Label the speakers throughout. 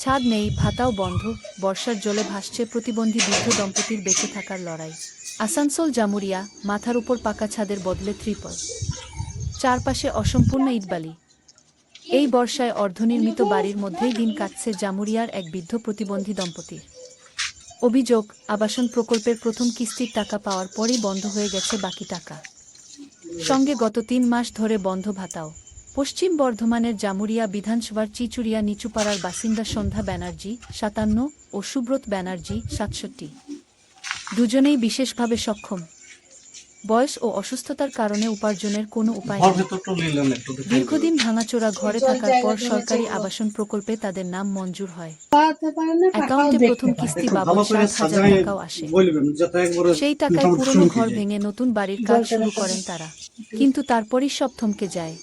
Speaker 1: ছাদ নেই, ভাতাও বন্ধ, বর্ষার জলে ভাসছে প্রতিবন্ধী বৃদ্ধ দম্পতির বেঁচে থাকার লড়াই। আসানসোল জামুরিয়া, মাথার উপর পাকা ছাদের বদলে ত্রিপল, চারপাশে অসম্পূর্ণ ইটবালি। এই বর্ষায় অর্ধনির্মিত বাড়ির মধ্যেই দিন কাটছে জামুরিয়ার এক বৃদ্ধ প্রতিবন্ধী দম্পতির। অভিযোগ, আবাসন প্রকল্পের প্রথম কিস্তির টাকা পাওয়ার পরই বন্ধ হয়ে গেছে বাকি টাকা, সঙ্গে গত ৩ মাস ধরে বন্ধ ভাতাও। পশ্চিম বর্ধমানের জামুরিয়া বিধানসভার চিচুরিয়া নিচুপাড়ার বাসিন্দা সন্ধ্যা ব্যানার্জি ৫৭ ও সুব্রত ব্যানার্জি ৬৭। দুজনেই বিশেষভাবে সক্ষম। বয়স ও অসুস্থতার কারণে উপার্জনের কোনো উপায় নেই। দীর্ঘদিন ভাঙাচোরা ঘরে থাকার পর সরকারি আবাসন প্রকল্পে তাদের নাম মঞ্জুর হয়। অ্যাকাউন্টে প্রথম কিস্তি বাবদ ৭০০০ টাকাও আসে। সেই টাকায় পুরনো ঘর ভেঙে নতুন বাড়ির কাজ শুরু করেন তারা, কিন্তু তারপরই সব থমকে যায়।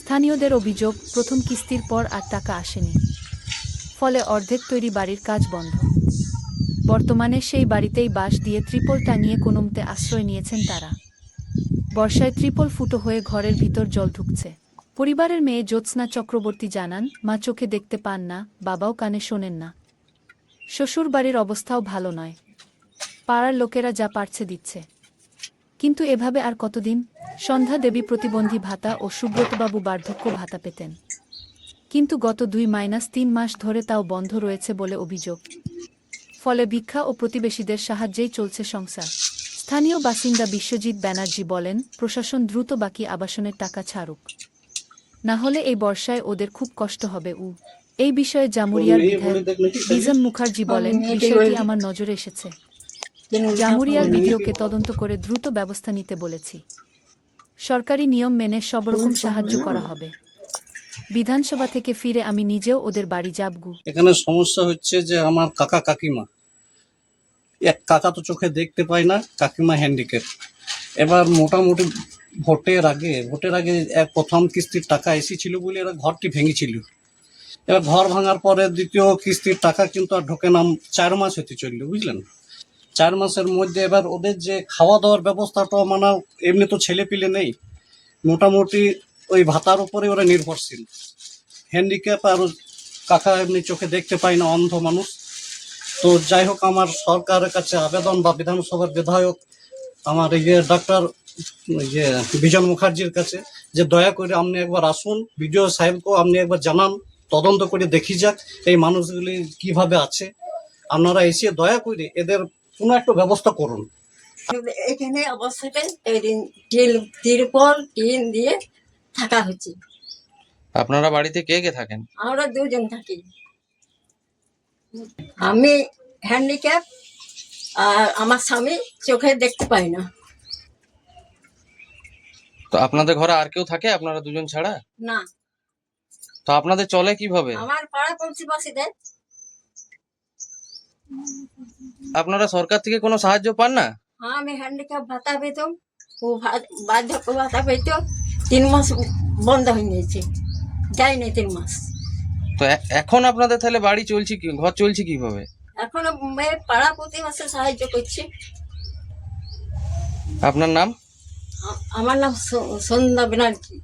Speaker 1: স্থানীয়দের অভিযোগ, প্রথম কিস্তির পর আর টাকা আসেনি, ফলে অর্ধেক তৈরি বাড়ির কাজ বন্ধ। বর্তমানে সেই বাড়িতেই বাঁশ দিয়ে ত্রিপল টাঙিয়ে কোনোমতে আশ্রয় নিয়েছেন তারা। বর্ষায় ত্রিপল ফুটো হয়ে ঘরের ভিতর জল ঢুকছে। পরিবারের মেয়ে জ্যোৎস্না চক্রবর্তী জানান, মা চোখে দেখতে পান না, বাবাও কানে শোনেন না। শ্বশুর বাড়ির অবস্থাও ভালো নয়, পাড়ার লোকেরা যা পারছে দিচ্ছে, কিন্তু এভাবে আর কতদিন? সন্ধ্যা দেবী প্রতিবন্ধী ভাতা ও সুব্রতবাবু বার্ধক্য ভাতা পেতেন, কিন্তু গত ২-৩ মাস ধরে তাও বন্ধ রয়েছে বলে অভিযোগ। ফলে ভিক্ষা ও প্রতিবেশীদের সাহায্যেই চলছে সংসার। স্থানীয় বাসিন্দা বিশ্বজিৎ ব্যানার্জি বলেন, প্রশাসন দ্রুত বাকি আবাসনের টাকা ছাড়ুক, না হলে এই বর্ষায় ওদের খুব কষ্ট হবে। এই বিষয়ে জামুরিয়ার বিধায়ক বিজন মুখার্জি বলেন, বিষয়টি আমার নজরে এসেছে। জামুরিয়ার বিডিওকে তদন্ত করে দ্রুত ব্যবস্থা নিতে বলেছি। সরকারি নিয়ম মেনে সবরকম সাহায্য করা হবে। বিধানসভা থেকে ফিরে আমি নিজেও ওদের বাড়ি যাবগু।
Speaker 2: এখানে সমস্যা হচ্ছে যে আমার কাকা কাকিমা, এক কাকা তো চোখে দেখতে পায় না, কাকিমা হ্যান্ডিক্যাপ। এবার মোটামুটি ভোটের আগে এক প্রথম কিস্তির টাকা এসেছিল বলে এরা ঘরটি ভেঙেছিল। এবার ঘর ভাঙার পরে দ্বিতীয় কিস্তির টাকা কিন্তু আর ঢোকে না, ৪ মাস হতে চললো, বুঝলেন। ৪ মাসের মধ্যে এবার ওদের যে খাওয়া দাওয়ার ব্যবস্থাটা, মানে এমনি তো ছেলে পিলে নেই, মোটামুটি ওই ভাতার উপরে ওরা নির্ভরশীল। হ্যান্ডিক্যাপ আর কাকা এমনি চোখে দেখতে পায় না, অন্ধ মানুষ। তো যাই হোক, আমার সরকারের কাছে আবেদন, বা বিধানসভার বিধায়ক আমার ডাক্তার বিজন মুখার্জির কাছে, যে দয়া করে আপনি একবার আসুন, বিডিও সাহেবকেও আপনি একবার জানান, তদন্ত করে দেখি যাক এই মানুষগুলি কিভাবে আছে। আপনারা এসে দয়া করে এদের কোনো একটা ব্যবস্থা করুন।
Speaker 3: এখানে অবস্থাটা তিরপল টিন দিয়ে থাকা হচ্ছে।
Speaker 4: আপনারা বাড়িতে কে কে থাকেন?
Speaker 3: আমরা দুজন থাকি। আমি হ্যান্ডিক্যাপ, আর আমার স্বামী চোখে দেখতে পাই না।
Speaker 4: তো আপনাদের ঘরে আর কেউ থাকে আপনারা দুজন ছাড়া?
Speaker 3: না,
Speaker 4: তো আপনাদের চলে কিভাবে?
Speaker 3: আমার পাড়া প্রতিবেশীদের।
Speaker 4: আপনারা সরকার থেকে কোনো সাহায্য পান না?
Speaker 3: হ্যাঁ, আমি হ্যান্ডিক্যাপ ভাতা পেতাম, ও বার্ধক্য ভাতা পেতাম। 3 মাস বন্ধ হয়ে গেছে, যাই না 3 মাস।
Speaker 4: তো এখন আপনাদের তাহলে বাড়ি চলছে কি, ঘর চলছে কিভাবে?
Speaker 3: এখন পাড়া প্রতিবেশী সাহায্য করছি।
Speaker 4: আপনার নাম?
Speaker 3: আমার নাম সন্ধ্যা ব্যানার্জি।